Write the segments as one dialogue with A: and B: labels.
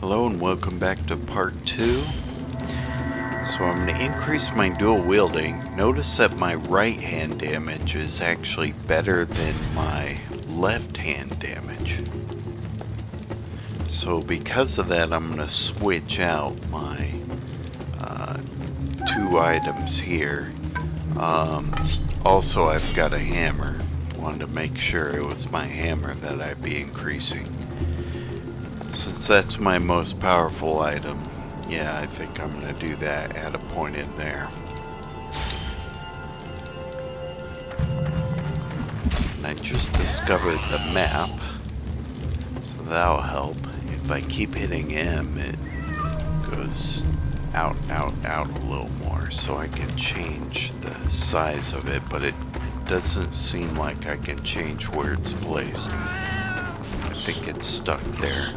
A: Hello and welcome back to part 2. So I'm going to increase my dual wielding. Notice that my right hand damage is actually better than my left hand damage. So because of that, I'm going to switch out my two items here. Also, I've got a hammer. Wanted to make sure it was my hammer that I'd be increasing. Since that's my most powerful item, yeah, I think I'm going to do that at a point in there. And I just discovered the map, so that'll help. If I keep hitting M, it goes out a little more, so I can change the size of it, but it doesn't seem like I can change where it's placed. I think it's stuck there.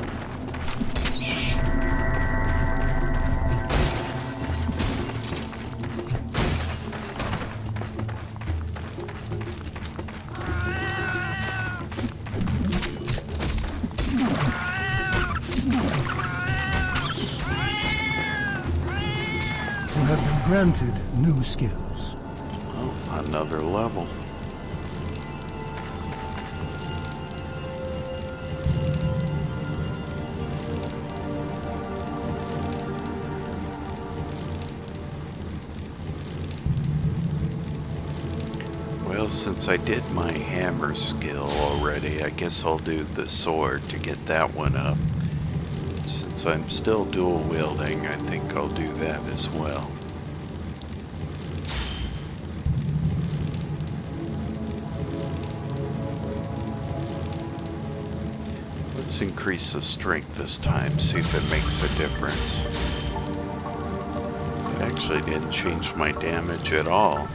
B: You have been granted new skills.
A: Oh, another level. Well, since I did my hammer skill already, I guess I'll do the sword to get that one up. Since I'm still dual wielding, I think I'll do that as well. Let's increase the strength this time, see if it makes a difference. It actually didn't change my damage at all.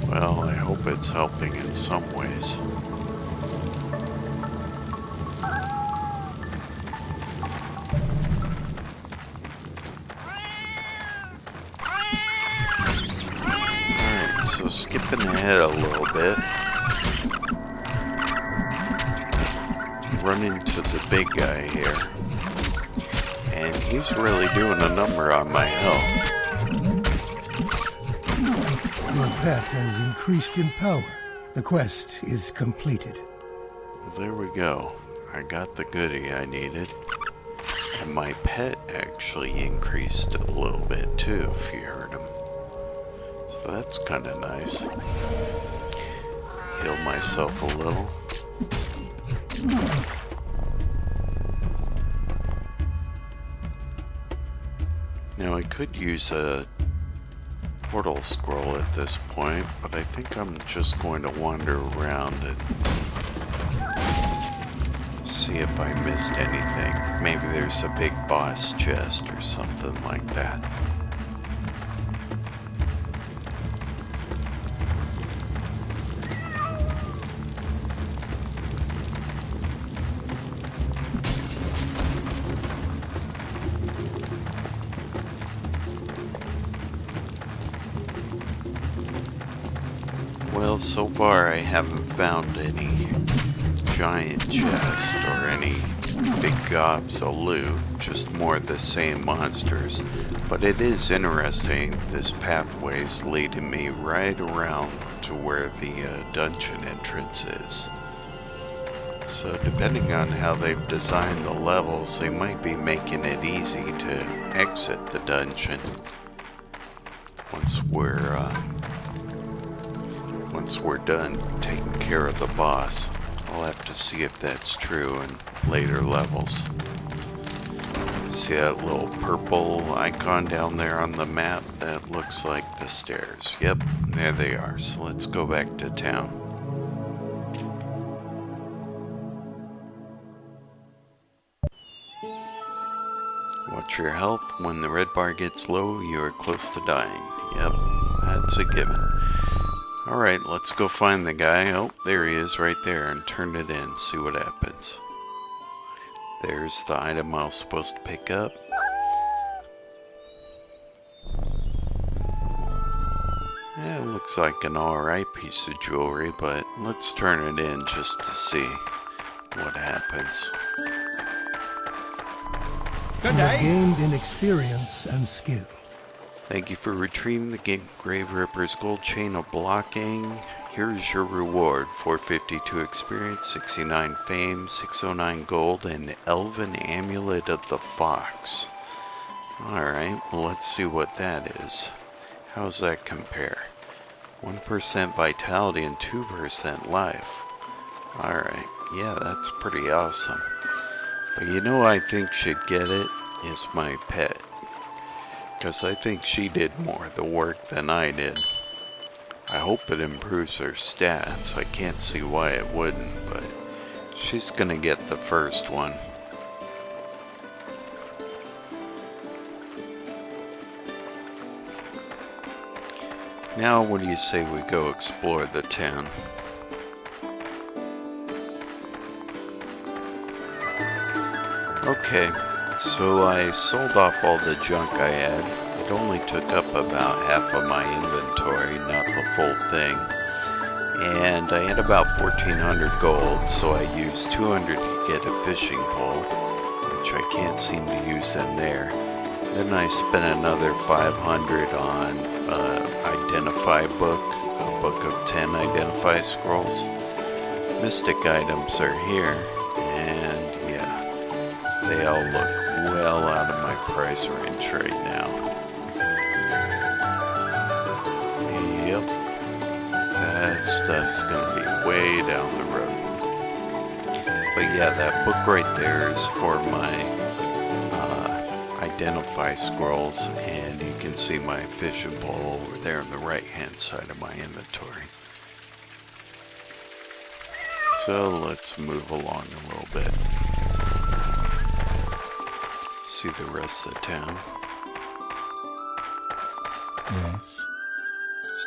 A: Well, I hope it's helping in some ways. Alright, so skipping ahead a little bit. Run into the big guy here. And he's really doing a number on my health.
B: Your pet has increased in power. The quest is completed.
A: Well, there we go. I got the goodie I needed. And my pet actually increased a little bit too, if you heard him. So that's kind of nice. Heal myself a little. Now I could use a portal scroll at this point, but I think I'm just going to wander around and see if I missed anything. Maybe there's a big boss chest or something like that. Well, so far I haven't found any giant chests or any big gobs of loot, just more of the same monsters. But it is interesting, this pathway's leading me right around to where the dungeon entrance is. So depending on how they've designed the levels, they might be making it easy to exit the dungeon once we're done taking care of the boss. I'll have to see if that's true in later levels. See that little purple icon down there on the map? That looks like the stairs. Yep, there they are. So let's go back to town. Watch your health. When the red bar gets low, you are close to dying. Yep, that's a given. Alright, let's go find the guy. Oh, there he is right there, and turn it in, see what happens. There's the item I was supposed to pick up. Yeah, it looks like an alright piece of jewelry, but let's turn it in just to see what happens.
B: You have gained in experience and skill.
A: Thank you for retrieving the Grave Ripper's gold chain of blocking. Here's your reward: 452 experience, 69 fame, 609 gold, and Elven Amulet of the Fox. Alright, well, let's see what that is. How's that compare? 1% vitality and 2% life. Alright, yeah, that's pretty awesome. But you know, I think should get it is my pet. Because I think she did more of the work than I did. I hope it improves her stats. I can't see why it wouldn't, but she's gonna get the first one. Now, what do you say we go explore the town? Okay, so I sold off all the junk I had. It only took up about half of my inventory, not the full thing. And I had about 1,400 gold, so I used 200 to get a fishing pole, which I can't seem to use in there. Then I spent another 500 on Identify book, a book of 10 Identify scrolls. Mystic items are here, and yeah, they all look well out of my price range right now. Yep, that stuff's gonna be way down the road. But yeah, that book right there is for my Identify scrolls, and you can see my fishing pole over there on the right hand side of my inventory. So let's move along a little bit. See the rest of the town.
C: Yes.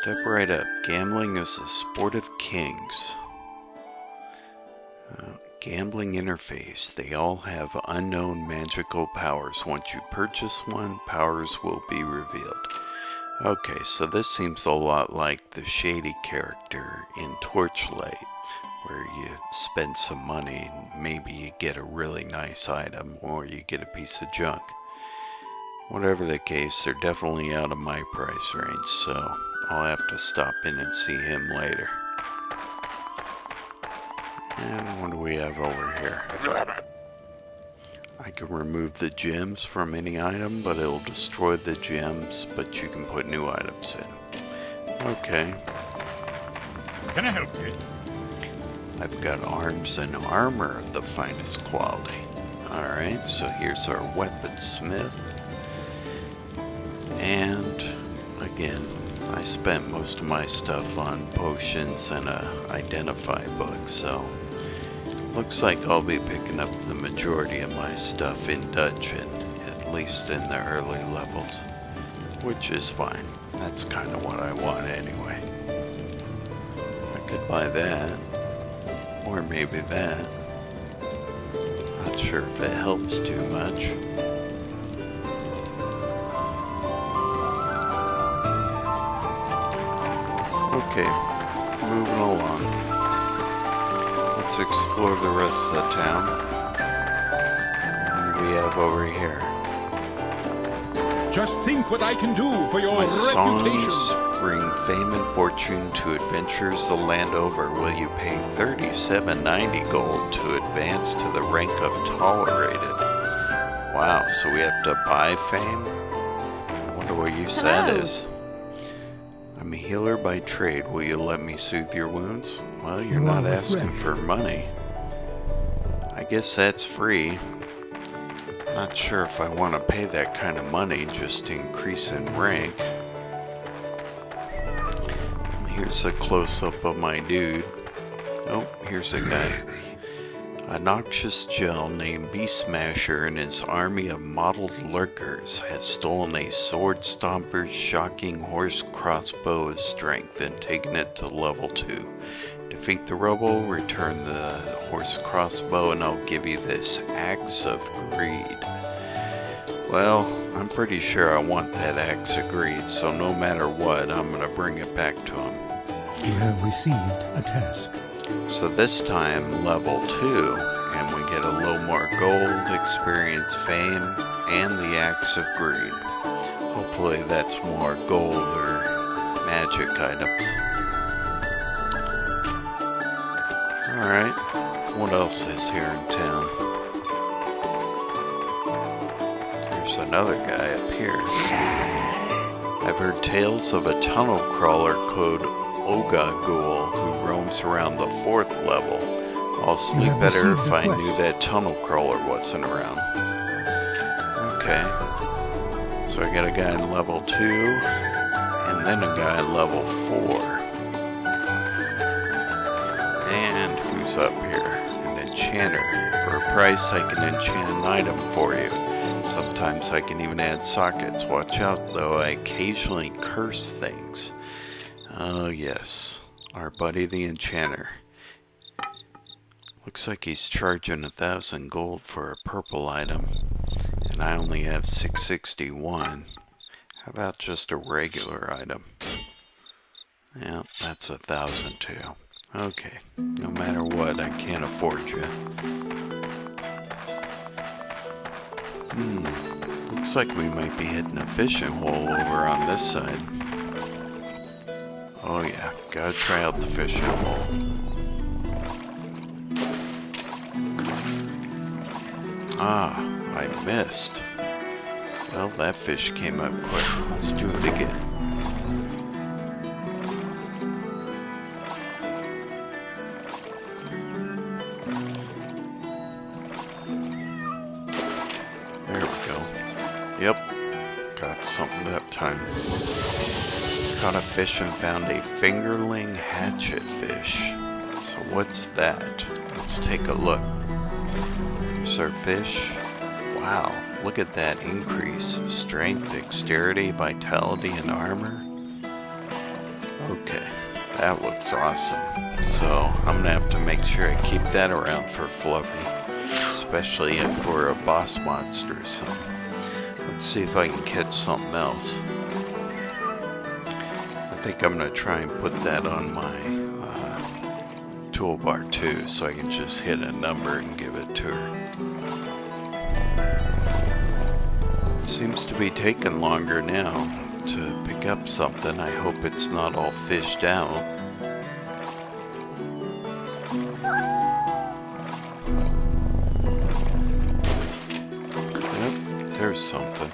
A: Step right up. Gambling is the sport of kings. Gambling interface. They all have unknown magical powers. Once you purchase one, powers will be revealed. Okay, so this seems a lot like the Shady character in Torchlight, where you spend some money and maybe you get a really nice item or you get a piece of junk. Whatever the case, they're definitely out of my price range, so I'll have to stop in and see him later. And what do we have over here? I can remove the gems from any item, but it'll destroy the gems, but you can put new items in. Okay.
C: Can I help you?
A: I've got arms and armor of the finest quality. Alright, so here's our weaponsmith. And again, I spent most of my stuff on potions and a Identify book, so looks like I'll be picking up the majority of my stuff in dungeon, at least in the early levels, which is fine. That's kind of what I want anyway. I could buy that, or maybe that. Not sure if it helps too much. Okay, moving along. Let's explore the rest of the town. What do we have over here?
C: Just think what I can do for your
A: My
C: reputation.
A: songs bring fame and fortune to adventurers the land over. Will you pay 37.90 gold to advance to the rank of tolerated? Wow, so we have to buy fame? I wonder what use that is. I'm a healer by trade. Will you let me soothe your wounds? Well, you're not asking for money. I guess that's free. Not sure if I want to pay that kind of money just to increase in rank. Here's a close-up of my dude. Oh, here's a guy. A noxious gel named Beast Smasher and his army of mottled lurkers has stolen a sword stomper's shocking horse crossbow of strength and taken it to level 2. Defeat the rebel, return the horse crossbow, and I'll give you this Axe of Greed. Well, I'm pretty sure I want that Axe of Greed, so no matter what, I'm gonna bring it back to him.
B: You have received a task.
A: So this time level 2, and we get a little more gold, experience, fame, and the Axe of Greed. Hopefully that's more gold or magic items. Alright, what else is here in town? There's another guy up here. I've heard tales of a tunnel crawler called Ogagul who roams around the 4th level. I'll sleep better if I knew that tunnel crawler wasn't around. Okay. So I got a guy in level 2, and then a guy in level 4. And who's up here? An enchanter. For a price I can enchant an item for you. Sometimes I can even add sockets. Watch out though, I occasionally curse things. Oh yes, our buddy the enchanter. Looks like he's charging 1,000 gold for a purple item, and I only have 661. How about just a regular item? Yeah, that's 1,000 too. Okay, no matter what, I can't afford you. Looks like we might be hitting a fishing hole over on this side. Oh yeah, gotta try out the fishing hole. Ah, I missed. Well, that fish came up quick. Let's do it again. There we go. Yep, got something that time. Caught a fish and found a fingerling hatchet fish. So what's that? Let's take a look. Here's our fish. Wow, look at that increase. Strength, dexterity, vitality, and armor. Okay, that looks awesome. So I'm gonna have to make sure I keep that around for Fluffy. Especially if we're a boss monster or something. Let's see if I can catch something else. I think I'm going to try and put that on my toolbar too, so I can just hit a number and give it to her. It seems to be taking longer now to pick up something. I hope it's not all fished out. There's something.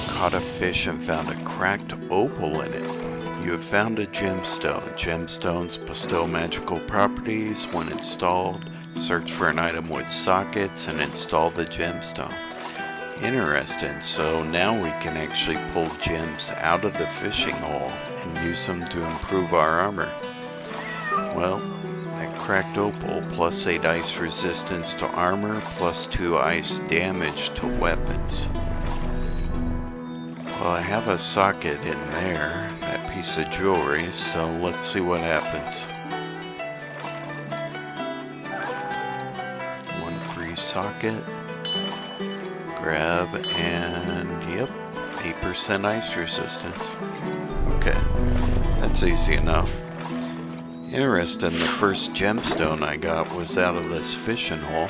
A: Caught a fish and found a cracked opal in it. You have found a gemstone. Gemstones bestow magical properties. When installed, search for an item with sockets and install the gemstone. Interesting. So now we can actually pull gems out of the fishing hole and use them to improve our armor. Well, cracked opal, plus 8 ice resistance to armor, plus 2 ice damage to weapons. Well, I have a socket in there, that piece of jewelry, so let's see what happens. One free socket. Grab, and yep, 8% ice resistance. Okay, that's easy enough. Interesting, the first gemstone I got was out of this fishing hole.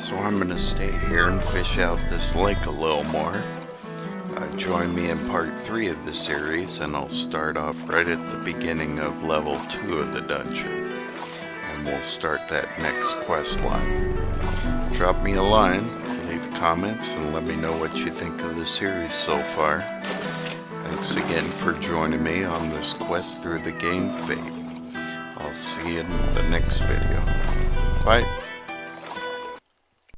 A: So I'm going to stay here and fish out this lake a little more. Join me in part 3 of the series, and I'll start off right at the beginning of level 2 of the dungeon. And we'll start that next quest line. Drop me a line, leave comments, and let me know what you think of the series so far. Thanks again for joining me on this quest through the game Fate. I'll see you in the next video. Bye.